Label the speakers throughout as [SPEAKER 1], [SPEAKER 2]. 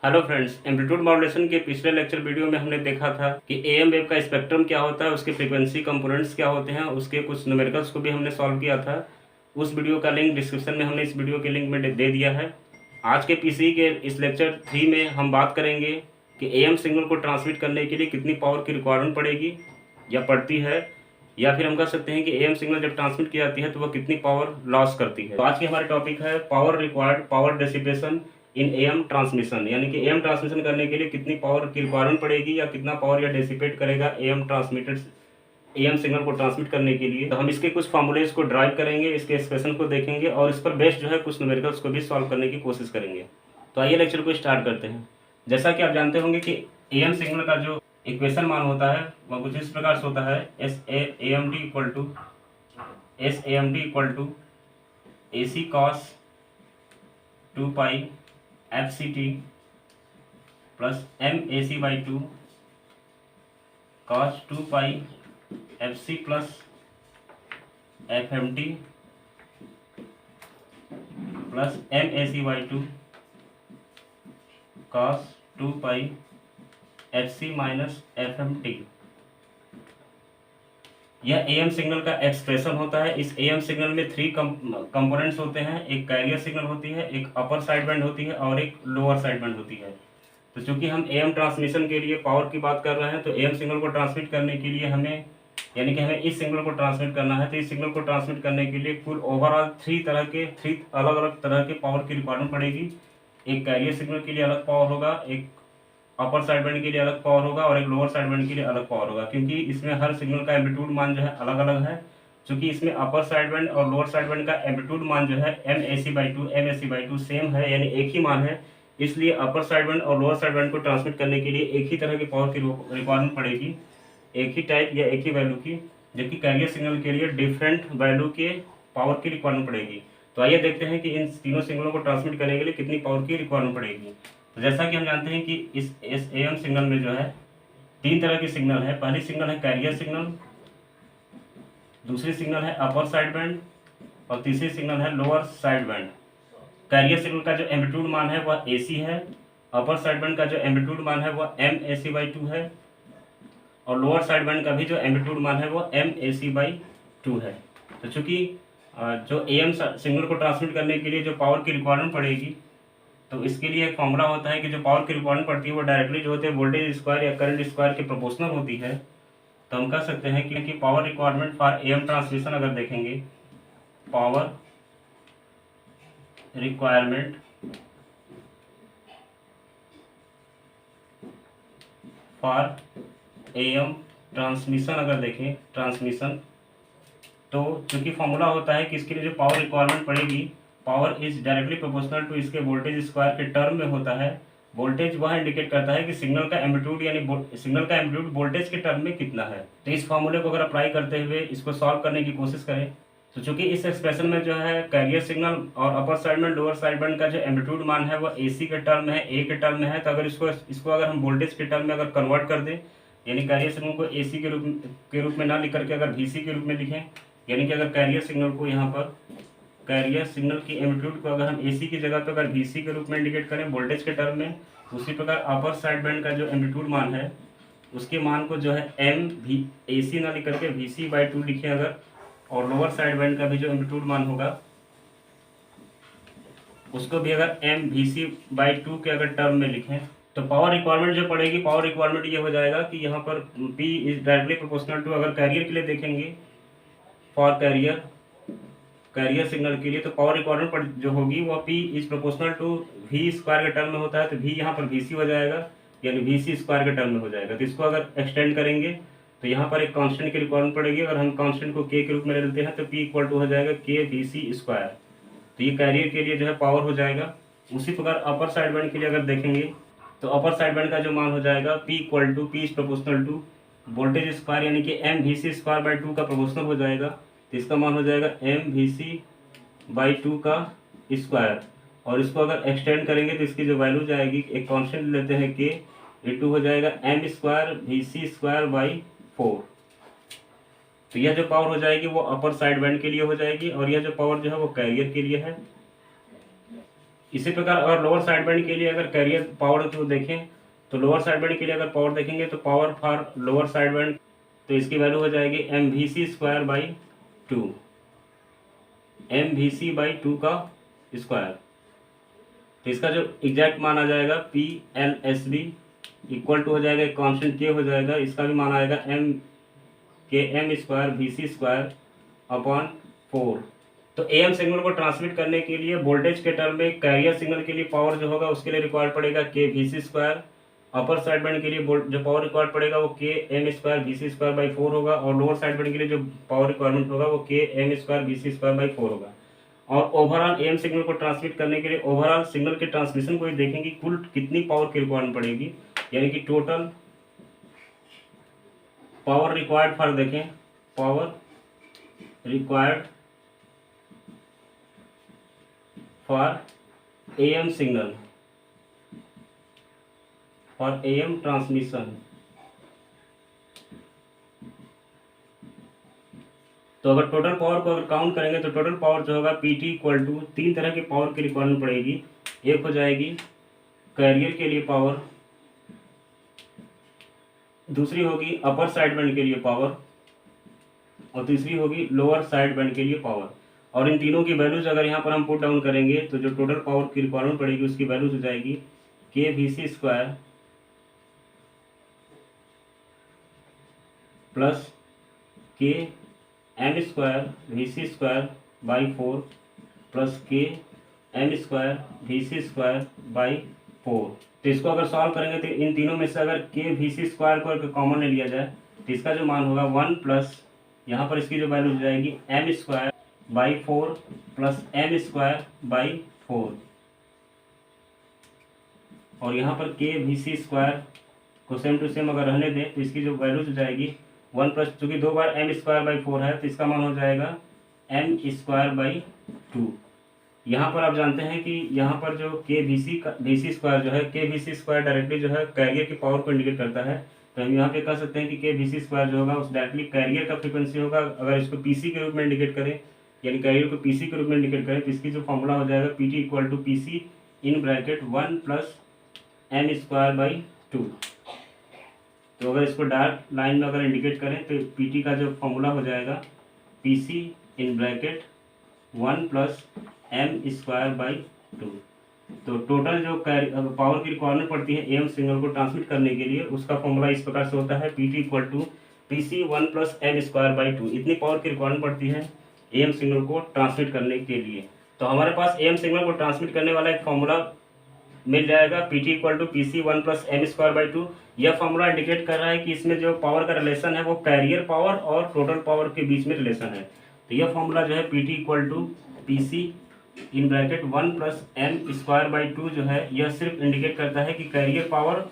[SPEAKER 1] Hello friends, amplitude modulation के पिछले lecture video में हमने देखा था कि एएम वेव का स्पेक्ट्रम क्या होता है, उसके फ्रीक्वेंसी कंपोनेंट्स क्या होते हैं, उसके कुछ न्यूमेरिकल्स को भी हमने सॉल्व किया था। उस वीडियो का लिंक डिस्क्रिप्शन में हमने इस वीडियो के लिंक में दे दिया है। आज के पीसी के इस लेक्चर 3 में हम बात करेंगे कि एएम सिग्नल को ट्रांसमिट करने के लिए कितनी पावर की रिक्वायरमेंट पड़ेगी या पड़ती है, या फिर हम कह सकते हैं कि एएम सिग्नल जब ट्रांसमिट की जाती है तो वह कितनी पावर लॉस करती है। तो आज की हमारे टॉपिक है power required, power dissipation in am transmission, यानी कि एएम ट्रांसमिशन करने के लिए कितनी पावर की रिक्वायरमेंट पड़ेगी या कितना पावर या डिसिपेट करेगा एएम ट्रांसमिटेड एएम सिग्नल को ट्रांसमिट करने के लिए। तो हम इसके कुछ फॉर्मूलेज को ड्राइव करेंगे, इसके एक्सप्रेशन को देखेंगे और इस पर बेस्ड जो है कुछ न्यूमेरिकल्स को भी सॉल्व करने की कोशिश करेंगे। तो आइए लेक्चर को स्टार्ट करते हैं। जैसा कि आप जानते होंगे कि एएम सिग्नल का जो इक्वेशन मान होता है वह कुछ इस प्रकार से होता है, S M D equal to A C cos 2 pi F C T plus M A C by 2 cos 2 pi F C plus F M T plus M A C by 2 cos 2 pi F C minus F M T. यह AM signal का expression होता है। इस am signal में 3 components होते हैं, एक carrier signal होती है, एक अपर साइड बैंड होती है और एक लोअर साइड बैंड होती है। तो चूंकि हम एएम ट्रांसमिशन के लिए पावर की बात कर रहे हैं, तो एएम सिग्नल को ट्रांसमिट करने के लिए हमें, यानी कि हमें इस सिग्नल को ट्रांसमिट करना है, तो इस सिग्नल को ट्रांसमिट करने के लिए कुल ओवरऑल 3 अलग अलग तरह के पावर की रिक्वायरमेंट पड़ेगी। एक कैरियर सिग्नल के लिए अलग पावर होगा, एक अपर साइड बैंड के लिए अलग पावर होगा और एक लोअर साइड बैंड के लिए अलग पावर होगा, क्योंकि इसमें हर सिग्नल का एम्पलीट्यूड मान जो है अलग अलग है। क्योंकि इसमें अपर साइड बैंड और लोअर साइड बैंड का एम्पलीट्यूड मान जो है M A C by two same है, यानी एक ही मान है। इसलिए अपर साइड बैंड और लोअर साइड बैंड को ट्रांसमिट करने के लिए एक ही तरह की पावर की रिक्वायरमेंट पड़ेगी, एक ही टाइप या एक ही वैल्यू की, जबकि कैरियर सिग्नल के लिए डिफरेंट वैल्यू के पावर की रिक्वायरमेंट पड़ेगी। तो आइए देखते हैं कि इन तीनों सिग्नलों को ट्रांसमिट करने के लिए कितनी पावर की रिक्वायरमेंट पड़ेगी। तो जैसा कि हम जानते हैं कि इस एएम सिग्नल में जो है 3 तरह के सिग्नल है। पहली सिग्नल है कैरियर सिग्नल, दूसरी सिग्नल है अपर साइड बैंड और तीसरी सिग्नल है lower side band. Carrier signal का जो एम्पलीट्यूड मान है वह एसी है, अपर साइड बैंड का जो एम्पलीट्यूड मान है वह एम ए सी बाई 2 है और लोअर साइड बैंड का भी जो एम्पलीट्यूड मान है वह एम ए सी बाई 2 है। तो चूंकि जो एएम सिग्नल को ट्रांसमिट करने के लिए जो पावर की रिक्वायरमेंट पड़ेगी, तो इसके लिए एक फॉर्मूला होता है कि जो पावर की रिक्वायरमेंट पड़ती है वो डायरेक्टली जो होते हैं वोल्टेज स्क्वायर या करंट स्क्वायर के प्रोपोर्शनल होती है। तो हम कह सकते हैं कि power requirement for am transmission अगर देखेंगे, power requirement for am transmission अगर देखें ट्रांसमिशन, तो चूंकि फॉर्मूला होता है कि इसके लिए जो पावर रिक्वायरमेंट पड़ेगी, power is directly proportional to इसके वोल्टेज स्क्वायर के टर्म में होता है। वोल्टेज वह इंडिकेट करता है कि सिग्नल का एम्पलीट्यूड यानी सिग्नल का एम्पलीट्यूड वोल्टेज के टर्म में कितना है। तो इस फॉर्मूले को अगर अप्लाई करते हुए इसको सॉल्व करने की कोशिश करें, तो चूंकि इस एक्सप्रेशन में जो है कैरियर सिग्नल और अपर side band lower side band का जो एम्पलीट्यूड मान है वह एसी के टर्म में है, ए के टर्म में है। तो अगर इसको अगर हम वोल्टेज के टर्म में अगर कन्वर्ट कर दें, यानी कैरियर सिग्नल को एसी के रूप में ना लिख करके अगर वीसी के रूप में लिखें, यानी कि अगर कैरियर सिग्नल को यहाँ पर कैरियर सिग्नल की एम्पलीट्यूड को अगर हम एसी की जगह पर अगर वीसी के रूप में इंडिकेट करें वोल्टेज के टर्म में, उसी प्रकार अपर साइड बैंड का जो एम्पलीट्यूड मान है उसके मान को जो है एम भी एसी ना लिख करके वीसी बाई 2 लिखें अगर, और लोअर साइड बैंड का भी जो एम्पलीट्यूड मान होगा उसको भी अगर एम वी सी बाई 2 के अगर टर्म में लिखें, तो पावर रिक्वायरमेंट जो पड़ेगी, पावर रिक्वायरमेंट ये हो जाएगा कि यहाँ पर P is directly proportional to, अगर कैरियर के लिए देखेंगे फॉर कैरियर सिग्नल के लिए, तो पावर रिक्वायरमेंट जो होगी वो P is proportional to V square के टर्म में होता है। तो V यहाँ पर VC हो जाएगा, यानी VC स्क्वायर के टर्म में हो जाएगा। तो इसको अगर एक्सटेंड करेंगे तो यहाँ पर एक कांस्टेंट की रिक्वायरमेंट पड़ेगी। अगर हम कांस्टेंट को K के रूप में ले लेते हैं तो P इक्वल टू हो जाएगा K VC स्क्वायर। तो ये कैरियर के लिए जो है पावर हो जाएगा। उसी प्रकार अपर साइड बैंड के लिए अगर देखेंगे, तो अपर साइड बैंड का जो मान हो जाएगा P equal to P is proportional to voltage square, यानी कि M V C square by 2 का प्रोपोर्शनल हो जाएगा। तो इसका मान हो जाएगा एम वी सी बाई 2 का स्क्वायर, और इसको अगर एक्सटेंड करेंगे तो इसकी जो वैल्यू जाएगी, एक कांस्टेंट लेते हैं के, ये 2 हो जाएगा M square V C square by 4। तो यह जो पावर हो जाएगी वो अपर साइड बैंड के लिए हो जाएगी, और यह जो पावर जो है वो कैरियर के लिए है। इसी प्रकार अगर लोअर साइड बैंड के लिए अगर कैरियर पावर तो देखें, तो लोअर साइड बैंड के लिए अगर पावर देखेंगे तो power for lower side band, तो इसकी वैल्यू हो जाएगी MVC² MVC/2 का स्क्वायर। तो इसका जो एग्जैक्ट मान आ जाएगा PLSB इक्वल टू हो जाएगा कांस्टेंट K हो जाएगा, इसका भी मान आएगा MKM²VC²/4। तो AM सिग्नल को ट्रांसमिट करने के लिए वोल्टेज के टर्म में कैरियर सिग्नल के लिए पावर जो होगा उसके लिए रिक्वायर्ड पड़ेगा KVC²। अपर साइड बैंड के लिए जो पावर रिक्वायर्ड पड़ेगा वो KM²VC²/4 होगा, और लोअर साइड बैंड के लिए जो पावर रिक्वायरमेंट होगा वो KM²VC²/4 होगा। और ओवरऑल AM सिग्नल को ट्रांसमिट करने के लिए ओवरऑल सिग्नल के ट्रांसमिशन को देखेंगे कुल कितनी पावर की रिक्वायरमेंट पड़ेगी, यानी कि टोटल पावर रिक्वायर्ड फॉर देखें, power required for AM signal for AM transmission. तो अगर टोटल पावर को अगर काउंट करेंगे तो टोटल पावर जो होगा PT इक्वल टू 3 तरह की पावर की रिक्वायरमेंट पड़ेगी। एक हो जाएगी कैरियर के लिए पावर, दूसरी होगी अपर साइड बैंड के लिए पावर, और तीसरी होगी लोअर साइड बैंड के लिए पावर। और इन तीनों की वैल्यूज अगर यहाँ पर हम पुट डाउन करेंगे तो जो टोटल पावर की रिक्वायरमेंट पड़ेगी उसकी वैल्यूज हो जाएगी KVC² plus KM²VC²/4 plus KM²VC²/4। तो इसको अगर सॉल्व करेंगे तो इन तीनों में से अगर KVC² को कॉमन ले लिया जाए तो इसका जो मान होगा 1 प्लस यहाँ पर इसकी जो वैल्यू हो जाएगी M²/4 प्लस M²/4, और यहाँ पर KVC² को सेम टू सेम अगर रहने दें तो इसकी जो वैल्यूज हो जाएगी 1 प्लस, चूँकि 2 बार M²/4 है तो इसका मान हो जाएगा M²/2। यहाँ पर आप जानते हैं कि यहाँ पर जो VC² जो है KVC² डायरेक्टली जो है कैरियर की पावर को इंडिकेट करता है, तो हम यहाँ पे कह सकते हैं कि KVC² जो होगा उस डायरेक्टली कैरियर का फ्रीक्वेंसी होगा। अगर इसको PC के रूप में इंडिकेट करें, यानी कैरियर को PC के रूप में इंडिकेट करें, तो इसकी जो फॉर्मूला हो जाएगा PT equal to PC in bracket 1 plus M²/2। तो अगर इसको डार्क लाइन में अगर इंडिकेट करें तो PT का जो फॉर्मूला हो जाएगा PC in bracket 1 plus M²/2। तो टोटल जो पावर की रिक्वायरमेंट पड़ती है AM सिग्नल को ट्रांसमिट करने के लिए उसका फॉर्मूला इस प्रकार से होता है PT equal to PC 1 plus M²/2। इतनी पावर की रिक्वायरमेंट पड़ती है AM सिग्नल को ट्रांसमिट करने के लिए। तो हमारे पास AM सिग्नल को ट्रांसमिट करने वाला एक फॉर्मूला मिल जाएगा PT equal to PC 1 plus M²/2। यह फॉर्मूला इंडिकेट कर रहा है कि इसमें जो पावर का रिलेशन है वो कैरियर पावर और टोटल पावर के बीच में रिलेशन है। तो यह फॉर्मूला जो है PT equal to PC in bracket 1 plus M²/2 जो है यह सिर्फ इंडिकेट करता है कि कैरियर पावर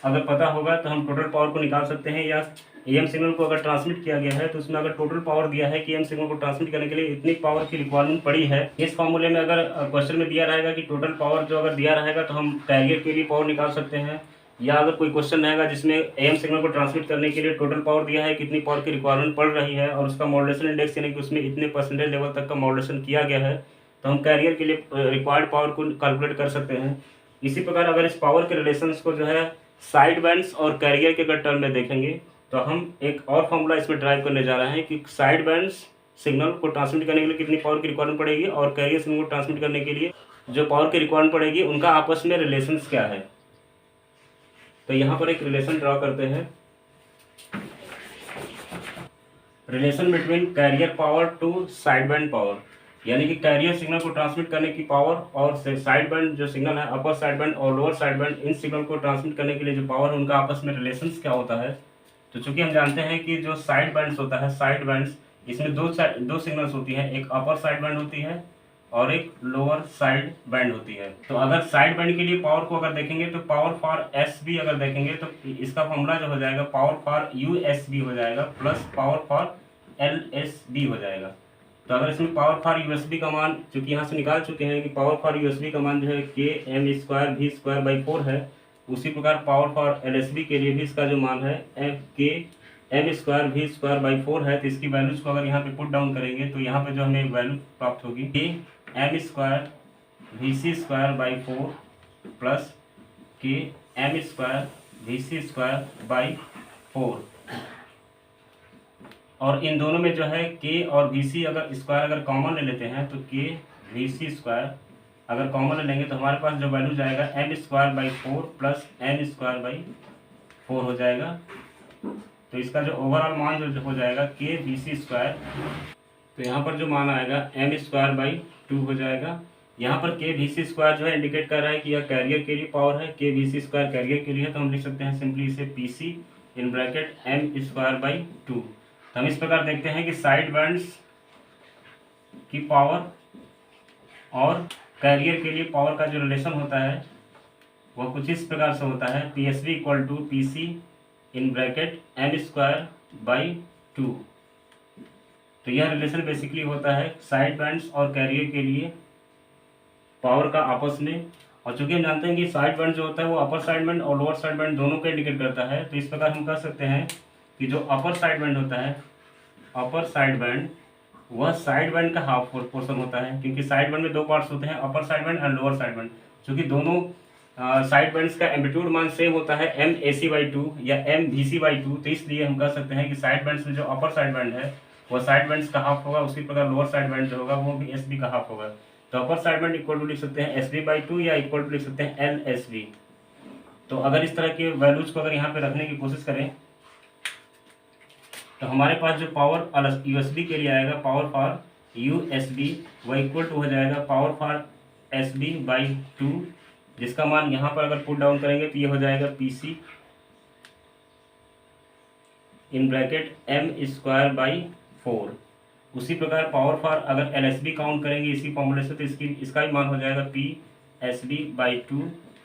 [SPEAKER 1] अगर पता होगा तो हम टोटल पावर को निकाल सकते हैं, या AM सिग्नल को अगर ट्रांसमिट किया गया है तो उसमें अगर टोटल पावर दिया है कि AM सिग्नल को ट्रांसमिट करने के लिए इतनी पावर की रिक्वायरमेंट पड़ी है, इस फॉर्मूले में अगर क्वेश्चन में दिया रहेगा कि टोटल पावर जो अगर दिया रहेगा तो हम कैरियर के लिए पावर निकाल सकते हैं। या अगर कोई क्वेश्चन रहेगा जिसमें AM सिग्नल को ट्रांसमिट करने के लिए टोटल पावर दिया है कितनी पावर की रिक्वायरमेंट पड़ रही है और उसका मॉड्यूलेशन इंडेक्स यानी कि उसमें इतने परसेंटेज लेवल तक का मॉड्यूलेशन किया गया है, तो हम कैरियर के लिए रिक्वायर्ड पावर को कैलकुलेट कर सकते हैं। इसी प्रकार अगर इस पावर के रिलेशंस को जो है साइड बैंड्स और कैरियर के अगर टर्म में देखेंगे तो हम एक और फॉर्मूला इसमें ड्राइव करने जा रहे हैं कि साइड बैंड्स सिग्नल को ट्रांसमिट करने के लिए कितनी पावर की रिक्वायरमेंट पड़ेगी और कैरियर सिग्नल को ट्रांसमिट करने के लिए जो पावर की रिक्वायरमेंट पड़ेगी उनका आपस में रिलेशंस क्या है। तो यहाँ पर एक रिलेशन ड्रॉ करते हैं, relation between carrier power to side band power, यानी कि कैरियर सिग्नल को ट्रांसमिट करने की पावर और साइड बैंड जो सिग्नल है अपर साइड बैंड और लोअर साइड बैंड इन सिग्नल को ट्रांसमिट करने के लिए जो पावर है उनका आपस में रिलेशंस क्या होता है। तो चूंकि हम जानते हैं कि जो साइड बैंड्स होता है, साइड बैंड्स इसमें दो सिग्नल्स होती है, एक अपर साइड बैंड होती है और एक लोअर साइड बैंड होती है। तो अगर साइड बैंड के लिए पावर को अगर देखेंगे तो पावर फॉर SB अगर देखेंगे तो इसका फॉर्मूला जो हो जाएगा पावर फॉर USB हो जाएगा प्लस पावर फॉर LSB हो जाएगा। तो अगर इसमें पावर फॉर USB का मान चूंकि यहाँ से निकाल चुके हैं कि पावर फॉर USB का मान जो है KM²V²/4 है, उसी प्रकार पावर फॉर LSB के लिए भी इसका जो मान है KM²V²/4 है। तो इसकी वैल्यूज को अगर यहाँ पे पुट डाउन करेंगे तो यहाँ पे जो हमें वैल्यू प्राप्त होगी KM² VC²/4 plus KM² VC²/4। और इन दोनों में जो है K और VC अगर स्क्वायर अगर कॉमन ले लेते हैं तो K VC² अगर कॉमन ले लेंगे तो हमारे पास जो वैल्यू जाएगा M²/4 प्लस N²/4 हो जाएगा। तो इसका जो ओवरऑल मान जो हो जाएगा K VC², तो यहाँ पर जो मान आएगा M²/2 हो जाएगा। यहाँ पर K VC² जो है इंडिकेट कर रहा है कि यह कैरियर के लिए पावर है, K VC² कैरियर के लिए है, तो हम लिख सकते हैं सिंपली इसे PC इन ब्रैकेट M²/2। तो हम इस प्रकार देखते हैं कि साइड बैंड्स की पावर और कैरियर के लिए पावर का जो रिलेशन होता है वह कुछ इस प्रकार से होता है, PSV = PC in bracket M²/2। तो यह रिलेशन बेसिकली होता है साइड बैंड्स और कैरियर के लिए पावर का आपस में। और चूंकि हम जानते हैं कि साइड बैंड जो होता है वो अपर साइड बैंड और लोअर साइड बैंड दोनों को इंडिकेट करता है, तो इस प्रकार हम कह सकते हैं कि जो अपर साइड बैंड होता है, अपर साइड बैंड वह साइड बैंड का हाफ पोर्शन होता है, क्योंकि साइड बैंड में दो पार्ट्स होते हैं, अपर साइड बैंड और लोअर साइड बैंड। चूंकि दोनों साइड बैंड्स का एम्पलीट्यूड मान सेम होता है MAC/2 या MVC/2, तो इसलिए हम कह सकते हैं कि साइड बैंड्स में जो अपर साइड बैंड है वह साइड बैंड्स का हाफ होगा, उसी प्रकार लोअर साइड बैंड जो होगा वो भी SB का हाफ होगा। तो upper side band equal to लिख सकते हैं SB/2 या इक्वल टू लिख सकते हैं LSB। तो अगर इस तरह के वैल्यूज को अगर यहाँ पे रखने की कोशिश करें तो हमारे पास जो पावर USB के लिए आएगा, पावर फॉर USB, वह इक्वल टू हो जाएगा पावर फॉर SB/2, जिसका मान यहाँ पर अगर पुट डाउन करेंगे तो ये हो जाएगा PC इन ब्रैकेट M²/4। उसी प्रकार पावर फॉर अगर LSB काउंट करेंगे इसी फॉर्मूले से तो इसका भी मान हो जाएगा PSB/2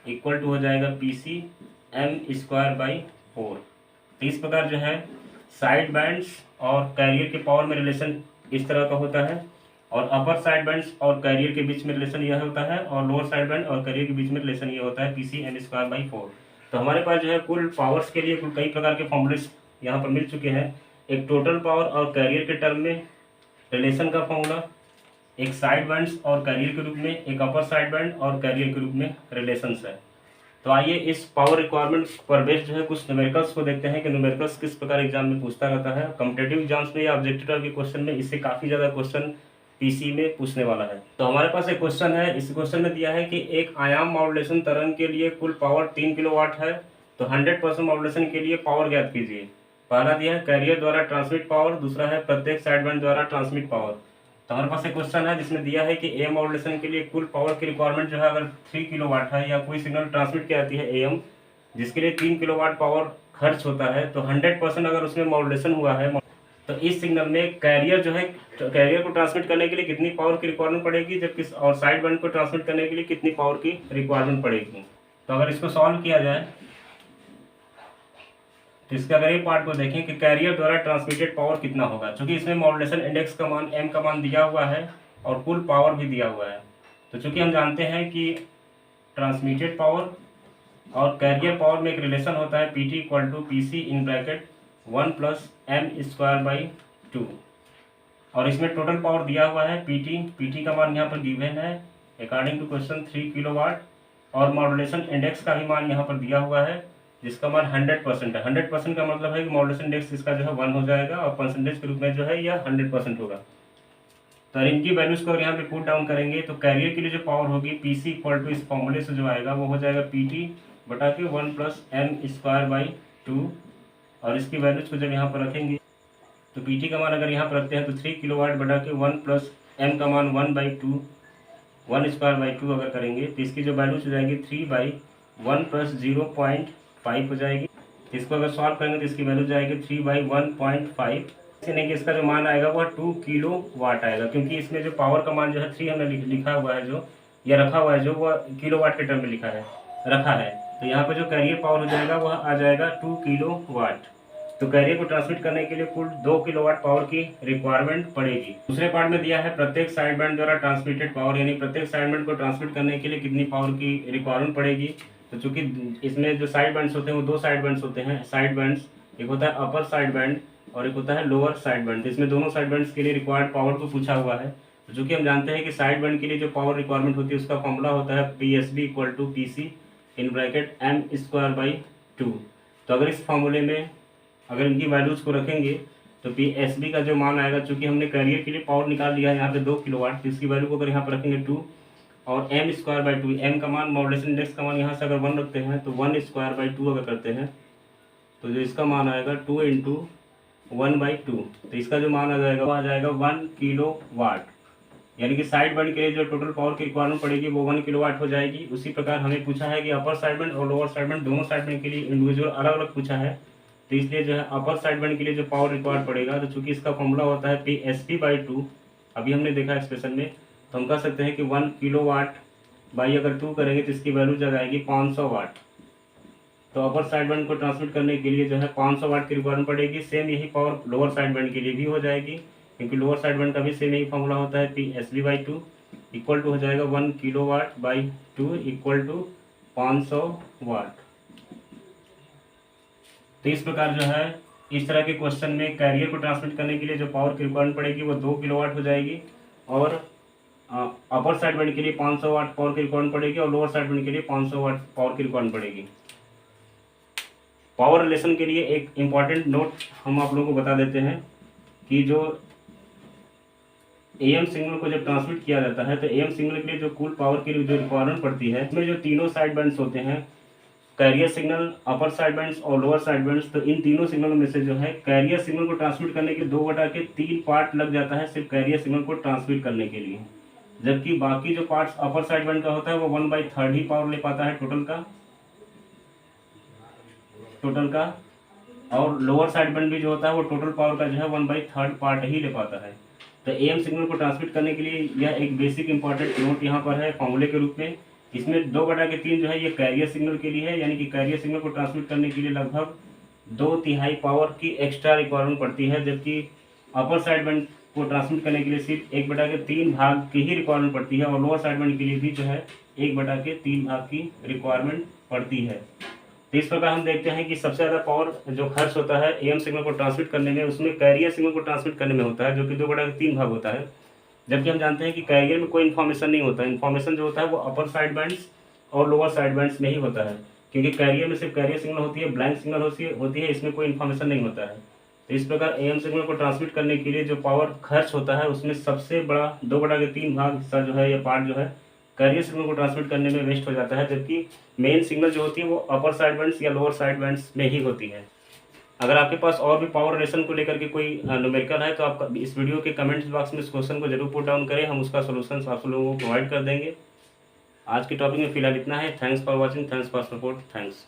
[SPEAKER 1] इक्वल टू हो जाएगा PC M²/4। तो इस प्रकार जो है साइड बैंड्स और कैरियर के पावर में रिलेशन इस तरह का होता है, और अपर साइड बैंड्स और कैरियर के बीच में रिलेशन यह होता है, और लोअर साइड बैंड और कैरियर के बीच में रिलेशन ये होता है PC M²/4। तो हमारे पास जो है कुल पावर्स के लिए कुल कई प्रकार के फॉर्मूलेस यहाँ पर मिल चुके हैं। एक टोटल पावर और कैरियर के टर्म में रिलेशन का फॉर्मूला, एक साइड बैंड्स और कैरियर के रूप में, एक अपर साइड बैंड और कैरियर के रूप में रिलेशंस है। तो आइए इस पावर रिक्वायरमेंट पर बेस्ड जो है कुछ न्यूमेरिकल्स को देखते हैं कि न्यूमेरिकल्स किस प्रकार एग्जाम में पूछता रहता है। कॉम्पिटेटिव एग्जाम्स में या ऑब्जेक्टिव के क्वेश्चन में इससे काफ़ी ज़्यादा क्वेश्चन PC में पूछने वाला है। तो हमारे पास एक क्वेश्चन है, इस क्वेश्चन में दिया है कि एक आयाम मॉड्यूलेशन तरंग के लिए कुल पावर 3 किलोवाट है, तो 100% मॉड्यूलेशन के लिए पावर ज्ञात कीजिए। पहला दिया है कैरियर द्वारा ट्रांसमिट पावर, दूसरा है प्रत्येक साइड बैंड द्वारा ट्रांसमिट पावर। तो हमारे पास एक क्वेश्चन है जिसमें दिया है कि AM मॉड्यूलेशन के लिए कुल पावर की रिक्वायरमेंट जो है अगर 3 किलोवाट है, या कोई सिग्नल ट्रांसमिट की जाती है AM जिसके लिए 3 किलोवाट पावर खर्च होता है, तो 100% अगर उसमें मॉड्यूलेशन हुआ है तो इस सिग्नल में कैरियर जो है, कैरियर को ट्रांसमिट करने के लिए कितनी पावर की रिक्वायरमेंट पड़ेगी, जबकि और साइड बैंड को ट्रांसमिट करने के लिए कितनी पावर की रिक्वायरमेंट पड़ेगी। तो अगर इसको सॉल्व किया जाए तो इसके अगर ये पार्ट को देखें कि कैरियर द्वारा ट्रांसमिटेड पावर कितना होगा, चूंकि इसमें मॉड्यूलेशन इंडेक्स का मान M का मान दिया हुआ है और कुल पावर भी दिया हुआ है। तो चूंकि हम जानते हैं कि ट्रांसमिटेड पावर और कैरियर पावर में एक रिलेशन होता है PT = PC in bracket 1 + M²/2, और इसमें टोटल पावर दिया हुआ है PT का मान यहाँ पर गिवन है अकॉर्डिंग टू क्वेश्चन 3 किलोवाट, और मॉड्यूलेशन इंडेक्स का भी मान यहाँ पर दिया हुआ है जिसका मान 100% है। 100% का मतलब है कि मॉड्यूलेशन इंडेक्स इसका जो है 1 हो जाएगा और परसेंटेज के रूप में जो है यह 100% होगा। तो इनकी वैल्यूज को यहाँ पे पुट डाउन करेंगे तो कैरियर के लिए जो पावर होगी PC = इस फॉर्मूले से जो आएगा वो हो जाएगा PT/1 + M²/2, और इसकी वैल्यूज को जब यहाँ पर रखेंगे तो PT का मान अगर यहाँ पर रखते हैं तो 3 किलोवाट बटा के 1 + M का मान 1/2 1² अगर करेंगे तो इसकी जो वैल्यूज हो जाएगी 3/1 + 0.5 हो जाएगी। इसको अगर सॉल्व करेंगे तो इसकी वैल्यू जाएगी 3/1.5, यानी कि इसका जो मान आएगा वह 2 किलोवाट आएगा, क्योंकि इसमें जो पावर का मान जो है 3 हमने लिखा हुआ है, जो या रखा हुआ है, जो वह किलोवाट के टर्म में रखा है। तो यहाँ पर जो कैरियर पावर हो जाएगा वह आ जाएगा 2 किलोवाट। तो कैरियर को ट्रांसमिट करने के लिए कुल 2 किलोवाट पावर की रिक्वायरमेंट पड़ेगी। दूसरे पार्ट में दिया है प्रत्येक साइड बैंड द्वारा ट्रांसमिटेड पावर, यानी प्रत्येक साइड बैंड को ट्रांसमिट करने के लिए कितनी पावर की रिक्वायरमेंट पड़ेगी। तो चूंकि इसमें जो साइड बैंड्स होते हैं वो 2 साइड बैंड्स होते हैं, साइड बैंड्स एक होता है अपर साइड बैंड और एक होता है लोअर साइड बैंड। इसमें दोनों साइड बैंड्स के लिए रिक्वायर्ड पावर को पूछा हुआ है। तो चूँकि हम जानते हैं कि साइड बैंड के लिए जो पावर रिक्वायरमेंट होती है उसका फॉर्मूला होता है PSB equal to PC in bracket m²/2। तो अगर इस फॉर्मूले में अगर इनकी वैल्यूज़ को रखेंगे तो PSB का जो मान आएगा, चूँकि हमने कैरियर के लिए पावर निकाल लिया है यहाँ पे 2 किलोवाट, तो इसकी वैल्यू को अगर यहाँ पर रखेंगे 2 और m²/2, m का मान मॉड्यूलेशन इंडेक्स का मान यहाँ से अगर 1 रखते हैं तो 1²/2 अगर करते हैं तो जो इसका मान आएगा 2 × 1/2, तो इसका जो मान आ जाएगा वो आ जाएगा 1 किलोवाट। यानी कि साइड बैंड के लिए जो टोटल पावर की रिक्वायरमेंट पड़ेगी वो 1 किलोवाट हो जाएगी। उसी प्रकार हमें पूछा है कि अपर साइड बैंड और लोअर साइड बैंड दोनों साइड बैंड के लिए इंडिविजुअल अलग अलग पूछा है, तो इसलिए जो है अपर साइड बैंड के लिए जो पावर रिक्वायर्ड पड़ेगा, तो चूंकि इसका फॉर्मूला होता है PSB/2, अभी हमने देखा एक्सप्रेशन में, तो हम कह सकते हैं कि 1 किलोवाट बाई अगर 2 करेंगे तो इसकी वैल्यू जब आएगी 500 वाट। तो अपर साइड बैंड को ट्रांसमिट करने के लिए जो है 500 वाट की रिक्वायरमेंट पड़ेगी। सेम यही पावर लोअर साइड बैंड के लिए भी हो जाएगी, क्योंकि लोअर साइड बैंड का भी सेम यही फॉर्मूला होता है PSB/2 इक्वल टू हो जाएगा 1 किलोवाट बाई 2 इक्वल टू 500 वाट। तो इस प्रकार जो है इस तरह के क्वेश्चन में कैरियर को ट्रांसमिट करने के लिए जो पावर की रिक्वायरमेंट पड़ेगी वो 2 किलोवाट हो जाएगी, और अपर साइड बैंड के लिए 500 वाट पावर की रिक्वायरमेंट पड़ेगी और लोअर साइड बैंड के लिए 500 वाट पावर की रिक्वायरमेंट पड़ेगी। पावर रिलेशन के लिए एक इम्पॉर्टेंट नोट हम आप लोगों को बता देते हैं कि जो AM सिग्नल को जब ट्रांसमिट किया जाता है तो AM सिग्नल के लिए जो कुल पावर की जो रिक्वायरमेंट पड़ती है इसमें जो तीनों साइड बैंड्स होते हैं, carrier signal, upper side bands और लोअर साइड बैंड्स, तो इन तीनों सिग्नलों में से जो है कैरियर सिग्नल को ट्रांसमिट करने के 2/3 पार्ट लग जाता है सिर्फ कैरियर सिग्नल को ट्रांसमिट करने के लिए, जबकि बाकी जो पार्ट्स अपर साइड बैंड का होता है वो 1/3 ही पावर ले पाता है टोटल का, और लोअर साइड बैंड भी जो होता है वो टोटल पावर का जो है 1/3 पार्ट ही ले पाता है। तो AM सिग्नल को ट्रांसमिट करने के लिए यह एक बेसिक इंपॉर्टेंट नोट यहाँ पर है फॉर्मूले के रूप में। इसमें 2/3 जो है ये कैरियर सिग्नल के लिए है, यानी कि कैरियर सिग्नल को ट्रांसमिट करने के लिए लगभग 2/3 पावर की एक्स्ट्रा रिक्वायरमेंट पड़ती है, जबकि अपर साइड बैंड को ट्रांसमिट करने के लिए सिर्फ 1/3 भाग की ही रिक्वायरमेंट पड़ती है, और लोअर साइड बैंड के लिए भी जो है 1/3 भाग की रिक्वायरमेंट पड़ती है। तो इस प्रकार हम देखते हैं कि सबसे ज़्यादा पावर जो खर्च होता है AM सिग्नल को ट्रांसमिट करने में, उसमें कैरियर सिग्नल को ट्रांसमिट करने में होता है, जो कि 2/3 भाग होता है। जबकि हम जानते हैं कि कैरियर में कोई इन्फॉर्मेशन नहीं होता है, इन्फॉर्मेशन जो होता है वो अपर साइड बैंड्स और लोअर साइड बैंड्स में ही होता है, क्योंकि कैरियर में सिर्फ कैरियर सिग्नल होती है, ब्लैंक सिग्नल होती है, इसमें कोई इन्फॉर्मेशन नहीं होता है। तो इस प्रकार AM सिग्नल को ट्रांसमिट करने के लिए जो पावर खर्च होता है उसमें सबसे बड़ा 2/3 भाग हिस्सा जो है या पार्ट जो है कैरियर सिग्नल को ट्रांसमिट करने में वेस्ट हो जाता है, जबकि मेन सिग्नल जो होती है वो अपर साइड बैंड्स या लोअर साइड बैंड्स में ही होती है। अगर आपके पास और भी पावर रिलेशन को लेकर के कोई न्यूमेरिकल है तो आप इस वीडियो के कमेंट्स बॉक्स में इस क्वेश्चन को जरूर पुट डाउन करें, हम उसका सोल्यूशन आप लोगों को प्रोवाइड कर देंगे। आज के टॉपिक में फिलहाल इतना है। Thanks for watching, thanks for support, thanks.